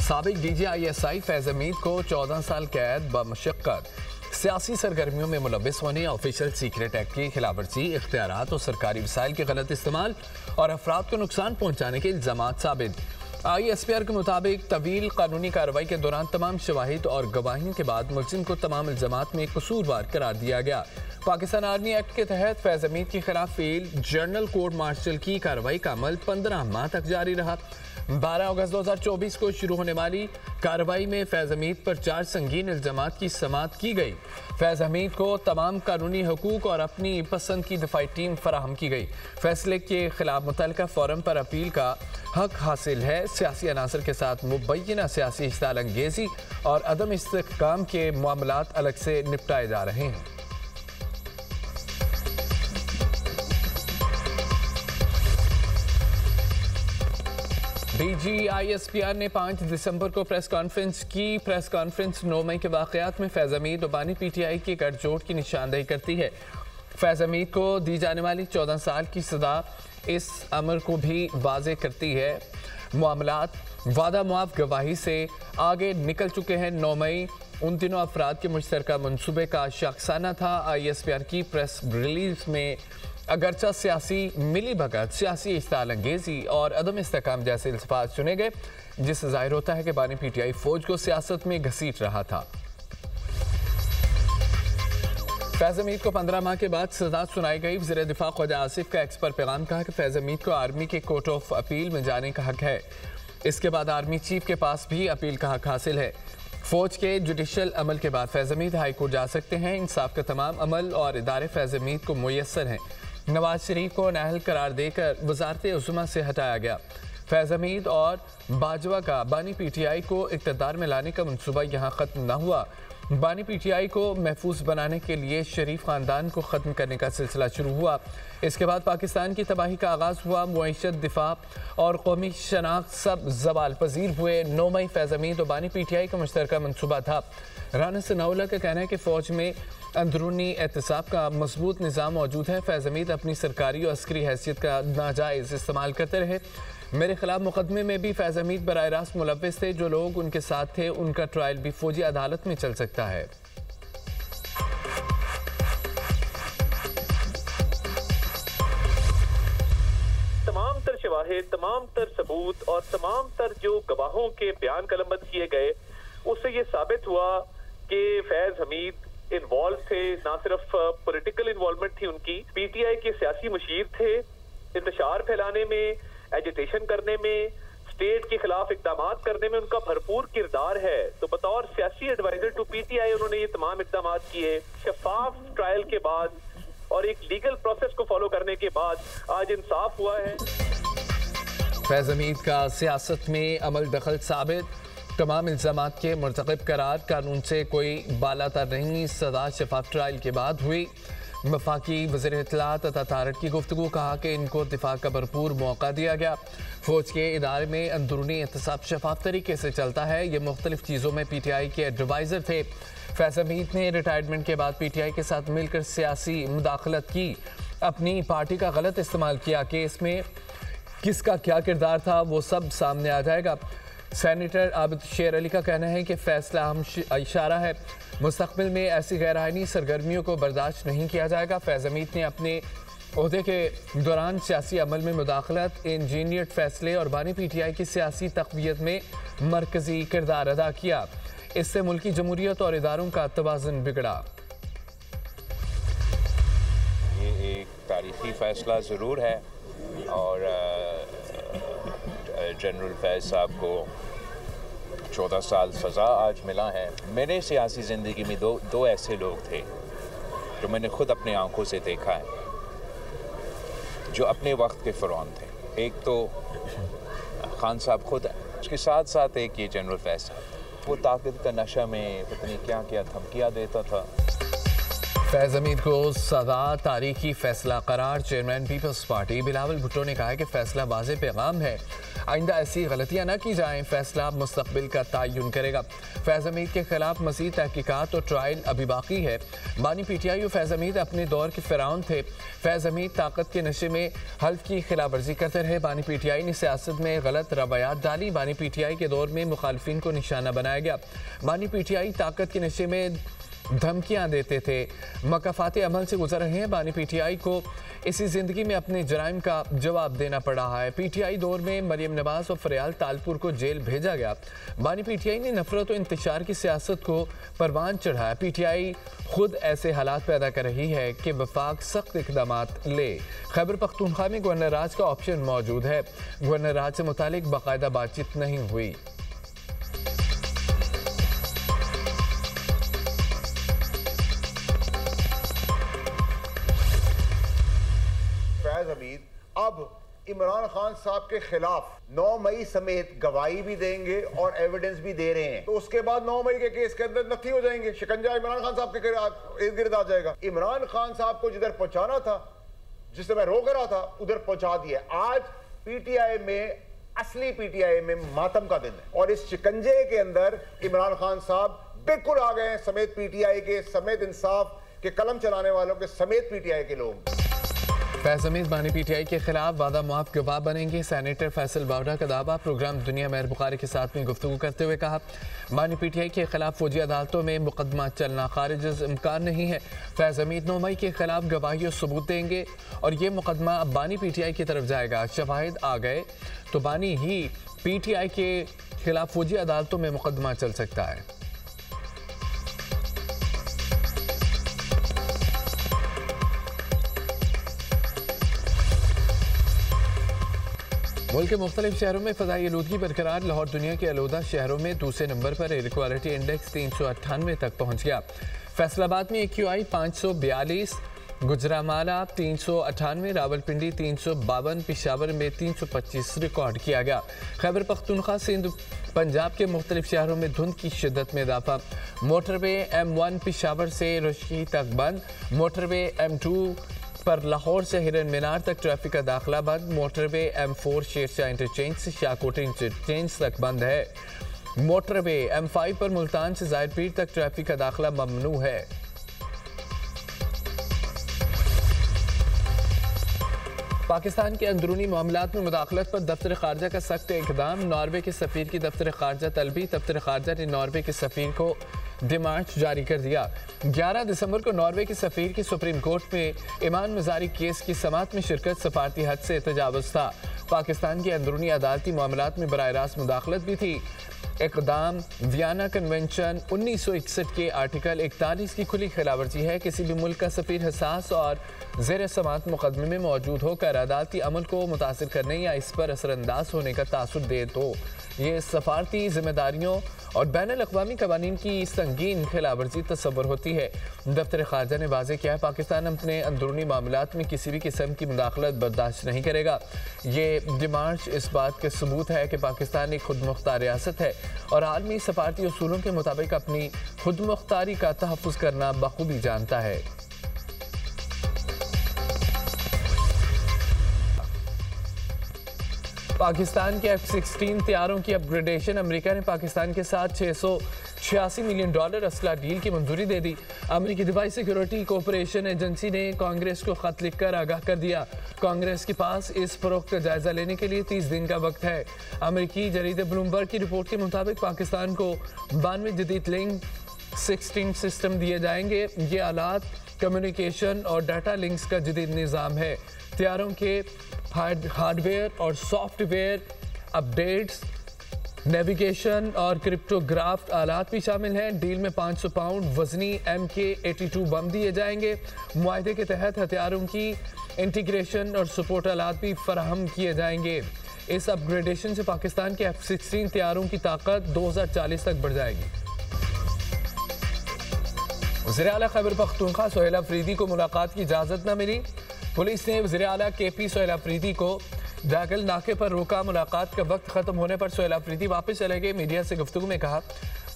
साबिक DGISI फैज़ हमीद को 14 साल कैद बमशक्कत सियासी सरगर्मियों में मुलव्विस होने, ऑफिशियल सीक्रेट एक्ट की खिलाफवर्जी, इख्तियारात और सरकारी वसाइल के गलत इस्तेमाल और अफराद को नुकसान पहुँचाने के इल्ज़ामात साबित। ISPR के मुताबिक तवील कानूनी कार्रवाई के दौरान तमाम शवाहिद और गवाहियों के बाद मुलजिम को तमाम इल्ज़ामात में कसूरवार करार दिया गया। पाकिस्तान आर्मी एक्ट के तहत फैज़ हमीद के खिलाफ फील्ड जनरल कोर्ट मार्शल की कार्रवाई का अमल 15 माह तक जारी रहा। 12 अगस्त 2024 को शुरू होने वाली कार्रवाई में फैज़ हमीद पर 4 संगीन इल्ज़ामात की समाअत की गई। फैज़ हमीद को तमाम कानूनी हकूक और अपनी पसंद की दफाई टीम फराहम की गई। फैसले के खिलाफ मुतल्लिका फोरम पर अपील का हक हासिल है। सियासी अनासर के साथ मुबैना सियासी इश्ताल अंगेजी और अदम इस्तेहकाम के मामलात अलग से निपटाए जा रहे हैं। DGISPR ने 5 दिसंबर को प्रेस कॉन्फ्रेंस की। प्रेस कॉन्फ्रेंस 9 मई के वाक़यात में फैज़ हमीद और बानी PTI की गठजोड़ की निशानदेही करती है। फैज़ हमीद को दी जाने वाली 14 साल की सज़ा इस अमर को भी वाज़ेह करती है। मामलात वादा मुआफ़ गवाही से आगे निकल चुके हैं। 9 मई उन दिनों अफराद के मुश्तरका मनसूबे का शख्साना था। ISPR की प्रेस रिलीज में अगरचा सियासी मिली भगत, सियासी इश्ताल अंगेजी और अदम इस्तेहकाम जैसे अल्फाज चुने गए, जिससे जाहिर होता है कि बानी PTI फौज को सियासत में घसीट रहा था। फैज़ हमीद को 15 माह के बाद सजा सुनाई गई। वज़ीर दिफा ख्वाजा आसिफ का एक्स पर पैगाम कहा कि फैज़ हमीद को आर्मी के कोर्ट ऑफ अपील में जाने का हक है। इसके बाद आर्मी चीफ के पास भी अपील का हक हासिल है। फौज के जुडिशल अमल के बाद फैज़ हमीद हाई कोर्ट जा सकते हैं। इंसाफ का तमाम अमल और इदारे फैज़ हमीद को मुयस्सर हैं। नवाज शरीफ को नाअहल करार देकर वज़ारत उज़्मा से हटाया गया। फैज़ हमीद और बाजवा का बानी PTI को इक़्तिदार में लाने का मनसूबा यहाँ ख़त्म न हुआ। बानी PTI को महफूज बनाने के लिए शरीफ ख़ानदान को ख़त्म करने का सिलसिला शुरू हुआ। इसके बाद पाकिस्तान की तबाही का आगाज़ हुआ। मुईशत, दिफा और कौमी शनाख्त सब ज़वाल पजीर हुए। 9 मई फैज़ हमीद और बानी PTI का मुश्तरका मनसूबा था। राना सनाउल्लाह का कहना है कि फ़ौज में अंदरूनी एहतसाब का मजबूत निज़ाम मौजूद है। फैज़ हमीद अपनी सरकारी और अस्करी हैसियत का नाजायज़ इस्तेमाल करते रहे। मेरे खिलाफ मुकदमे में भी फैज़ हमीद बराह रास्त मुलव्विस थे। जो लोग उनके साथ थे उनका ट्रायल भी फौजी अदालत में चल सकता है। तमाम तर शवाहिद, तमाम तर सबूत और तमाम तर जो गवाहों के बयान कलमबंद किए गए, उससे ये साबित हुआ कि फैज़ हमीद इन्वॉल्व थे। ना सिर्फ पॉलिटिकल इन्वॉल्वमेंट थी उनकी, PTI के सियासी मुशीर थे, इंतशार फैलाने में, एजिटेशन करने में, स्टेट के खिलाफ इकदाम करने में उनका भरपूर किरदार है। तो बतौर सियासी एडवाइजर टू PTI उन्होंने ये तमाम इकदाम किए। शफाफ ट्रायल के बाद और एक लीगल प्रोसेस को फॉलो करने के बाद आज इंसाफ हुआ है। फैज़ हमीद का सियासत में अमल दखल साबित, तमाम इल्ज़ामात के मुर्तकब करार, कानून से कोई बालातर नहीं। सजा शफाफ ट्रायल के बाद हुई। वफाकी वज़ीर इत्तलात अता तारड़ की गुफ्तगू, कहा कि इनको दिफा का भरपूर मौका दिया गया। फौज के इदारे में अंदरूनी एहतसाब शफाफ तरीके से चलता है। ये मुख्तलिफ चीज़ों में PTI के एडवाइज़र थे। फैज़ हमीद ने रिटायरमेंट के बाद PTI के साथ मिलकर सियासी मुदाखलत की, अपनी पार्टी का गलत इस्तेमाल किया। केस में किसका क्या किरदार था वो सब सामने आ जाएगा। सेनेटर आबिद शेर अली का कहना है कि फैसला अहम इशारा है। मुस्तकबिल में ऐसी गैर आईनी सरगर्मियों को बर्दाश्त नहीं किया जाएगा। फैज़ हमीद ने अपने ओहदे के दौरान सियासी अमल में मुदाखलत, इंजीनियर्ड फैसले और बानी PTI की सियासी तक़वियत में मरकज़ी किरदार अदा किया। इससे मुल्की जमहूरियत और इदारों का तवाज़ुन बिगड़ा। ये एक तारीख़ी फ़ैसला ज़रूर है और जनरल फैज़ साहब को 14 साल सज़ा आज मिला है। मेरे सियासी ज़िंदगी में दो ऐसे लोग थे जो मैंने ख़ुद अपने आंखों से देखा है, जो अपने वक्त के फ़िरौन थे। एक तो खान साहब ख़ुद है, उसके साथ साथ एक ये जनरल फैज़ साहब, वो ताकत का नशा में पता नहीं क्या क्या धमकियाँ देता था। फैज हमीद को सदा तारीखी फैसला करार। चेयरमैन पीपल्स पार्टी बिलावल भुट्टो ने कहा है कि फैसला वाज़े पैगाम है, आइंदा ऐसी गलतियां न की जाएं, फैसला मुस्तकबिल का तयन करेगा। फैज हमीद के खिलाफ मज़ीद तहकीकात और ट्रायल अभी बाकी है। बानी पीटीआई और फैज हमीद अपने दौर के फ़िरौन थे। फैज हमीद ताकत के नशे में हल्फ की खिलाफ वर्जी करते रहे। बानी पीटीआई ने सियासत में गलत रवायात डाली। बानी पीटीआई के दौर में मुखालफिन को निशाना बनाया गया। बानी पीटीआई ताकत के नशे में धमकियां देते थे, मकाफाते अमल से गुजर रहे हैं। बानी पीटीआई को इसी जिंदगी में अपने जराइम का जवाब देना पड़ा है। पीटीआई दौर में मरियम नवाज और फरियाल तालपुर को जेल भेजा गया। बानी पीटीआई ने नफरत और इंतशार की सियासत को परवान चढ़ाया। पीटीआई खुद ऐसे हालात पैदा कर रही है कि वफाक सख्त इकदाम ले। खैबर पख्तूनख्वा में गवर्नर राज का ऑप्शन मौजूद है। गवर्नर राज से मुतालिक बाकायदा बातचीत नहीं हुई। फैज हमीद अब इमरान खान साहब के खिलाफ 9 मई समेत गवाही भी देंगे और एविडेंस भी दे रहे हैं, तो उसके बाद 9 मई के केस के अंदर नफी हो जाएंगे। शिकंजा इमरान खान साहब के इर्द गिर्द आ जाएगा। इमरान खान साहब को जिधर पहुंचाना था, जिससे मैं रोक रहा था, उधर पहुंचा दिया। आज पीटीआई में, असली पीटीआई में मातम का दिन है और इस शिकंजे के अंदर इमरान खान साहब बिल्कुल आ गए हैं, समेत पीटीआई के, समेत इंसाफ के कलम चलाने वालों के, समेत पीटीआई के लोग। फैज हमीद बानी पीटीआई के खिलाफ वादा मुआफ गवाह बनेंगे। सैनेटर फैसल बावड़ा का दावा। प्रोग्राम दुनिया मेहर बुखारी के साथ में गुफ्तगू करते हुए कहा, बानी पीटीआई के खिलाफ फौजी अदालतों में मुकदमा चलना खारिज इम्कान नहीं है। फैज हमीद 9 मई के खिलाफ गवाही और सबूत देंगे और ये मुकदमा अब बानी पीटीआई की तरफ जाएगा। शवाहिद आ गए तो बानी ही पीटीआई के खिलाफ फौजी अदालतों में मुकदमा चल सकता है। मुल्क के मुख्तलिफ शहरों में फ़ज़ाई आलूदगी बरकरार। लाहौर दुनिया के आलूदा शहरों में दूसरे नंबर पर एयर क्वालिटी इंडेक्स 398 तक पहुँच गया। फैसलाबाद में AQI 542, गुजरामाला 398, रावलपिंडी 352, पेशावर में 325 रिकॉर्ड किया गया। खैबर पख्तूनख्वा, सिंध, पंजाब के मुख्तलिफ शहरों में धुंध की शिद्दत में इजाफा। मोटरवे M1 पेशावर से रुशकी तक बंद। मोटरवे M2 पर लाहौर से हिरन मीनार तक ट्रैफिक का दाखिला बंद। मोटरवे M4 शेरशाह इंटरचेंज से शाहकोट इंटरचेंज तक बंद है। मोटरवे M5 पर मुल्तान से जाहिर पीर तक ट्रैफिक का दाखिला ममनू है। पाकिस्तान के अंदरूनी मामलात में मुदाखलत पर दफ्तर खारजा का सख्त इक़दाम। नॉर्वे के सफ़ीर की दफ्तर खारजा तलबी। दफ्तर खारजा ने नॉर्वे के सफ़ीर को डिमार्च जारी कर दिया। 11 दिसंबर को नॉर्वे के सफ़ीर की सुप्रीम कोर्ट में ईमान मजारी केस की समाअत में शिरकत सफारती हद से तजावुज़ था। पाकिस्तान के अंदरूनी अदालती मामलात में बराह रास्त मुदाखलत भी थी। इक़दाम वियना कन्वेंशन 1961 के आर्टिकल 41 की खुली खिलाफवर्जी है। किसी भी मुल्क का सफ़ीर हसास और ज़ेर समाअत मुकदमे में मौजूद होकर अदालती अमल को मुतासिर करने या इस पर असरअंदाज होने का तासुर दे तो ये सफारती जिम्मेदारियों और बैनुल अक़वामी क़वानीन की संगीन खिलाफवर्जी तस्वर होती है। दफ्तर खारजा ने वाज़ेह किया है, पाकिस्तान अपने अंदरूनी मामलात में किसी भी किस्म की मुदाखलत बर्दाश्त नहीं करेगा। ये डिमार्च इस बात के सबूत है कि पाकिस्तान एक खुद मुख्तार रियासत है और आलमी सफारती उसूलों के मुताबिक अपनी खुद मुख्तारी का तहफ़्फ़ुज़ करना बखूबी जानता है। पाकिस्तान के F-16 तैयारों की अपग्रेडेशन। अमेरिका ने पाकिस्तान के साथ $686 मिलियन असला डील की मंजूरी दे दी। अमेरिकी दिफाई सिक्योरिटी कोऑपरेशन एजेंसी ने कांग्रेस को खत लिखकर आगाह कर दिया। कांग्रेस के पास इस फरोख्त का जायजा लेने के लिए 30 दिन का वक्त है। अमेरिकी जरीदे ब्लूमबर्ग की रिपोर्ट के मुताबिक पाकिस्तान को 92 जदीद लिंक 16 सिस्टम दिए जाएंगे। ये आलात कम्युनिकेशन और डाटा लिंक्स का जदीद निज़ाम है। तैयारों के हार्डवेयर और सॉफ्टवेयर अपडेट्स, नेविगेशन और क्रिप्टोग्राफ्ट आलात भी शामिल हैं। डील में 500 पाउंड वजनी MK82 बम दिए जाएंगे। मुआहदे के तहत हथियारों की इंटीग्रेशन और सपोर्ट आलात भी फराहम किए जाएंगे। इस अपग्रेडेशन से पाकिस्तान के F-16 तैयारों की ताकत 2040 तक बढ़ जाएगी। वज़ीर आला खैबर पख्तूनख्वा सोहेल अफरीदी को मुलाकात की इजाज़त न मिली। पुलिस ने वज़ीर आला KP सोहेल अफरीदी को जागल नाके पर रोका। मुलाकात का वक्त ख़त्म होने पर सोहेल अफरीदी वापस चले गए। मीडिया से गुफ्तगू में कहा,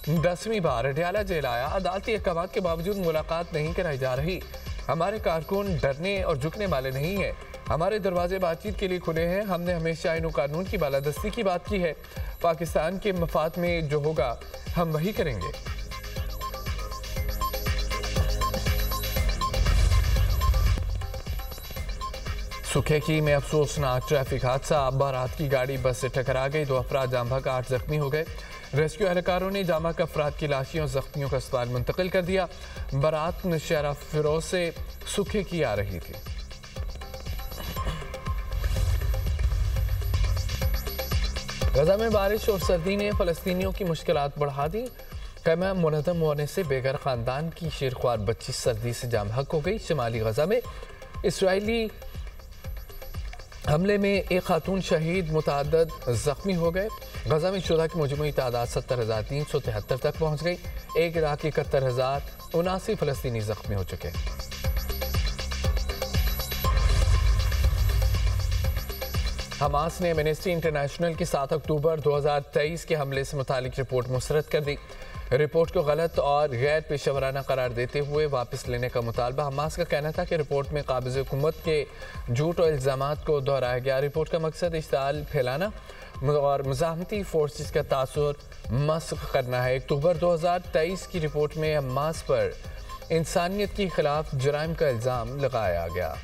10वीं बार अडयाला जेल आया। अदालती अहकाम के बावजूद मुलाकात नहीं कराई जा रही। हमारे कारकुन डरने और झुकने वाले नहीं हैं। हमारे दरवाजे बातचीत के लिए खुले हैं। हमने हमेशा आईन और कानून की बालादस्ती की बात की है। पाकिस्तान के मफाद में जो होगा हम वही करेंगे। सुखेकी में अफसोसनाक ट्रैफिक हादसा। बारात की गाड़ी बस से टकरा गई। 2 अफराद जाम बहक 8 जख्मी हो गए। रेस्क्यू एहलकारों ने जामक अफराद की लाशियों और जख्मियों का अस्पताल मुंतकिल कर दिया। बारात नौशहरा फिरोज से सुखेकी आ रही थी। गजा में बारिश और सर्दी ने फलस्तीनियों की मुश्किलात बढ़ा दी। कैमा मुनज़्ज़म होने से बेघर खानदान की शेरख्वार बच्ची सर्दी से जाम बहक हो गई। शुमाली गजा में इसराइली हमले में एक खातून शहीद, मुतअद्दिद जख्मी हो गए। गजा में शुदा की मजमूई तादाद 70,373 तक पहुँच गई। 1,71,079 फलस्तीनी जख्मी हो चुके। हमास ने एमनेस्टी इंटरनेशनल की 7 अक्टूबर 2023 के हमले से मुतालिक रिपोर्ट मुस्तरद कर दी। रिपोर्ट को गलत और गैर पेशेवराना करार देते हुए वापस लेने का मुतालबा। हमास का कहना था कि रिपोर्ट में काबिज़ हुकूमत के झूठ और इल्ज़ामात को दोहराया गया। रिपोर्ट का मकसद इश्ताल फैलाना और मुज़ाहमती फोर्सेस का तासुर मस्ख करना है। अक्टूबर 2023 की रिपोर्ट में हमास पर इंसानियत के खिलाफ जराइम का इल्ज़ाम लगाया गया।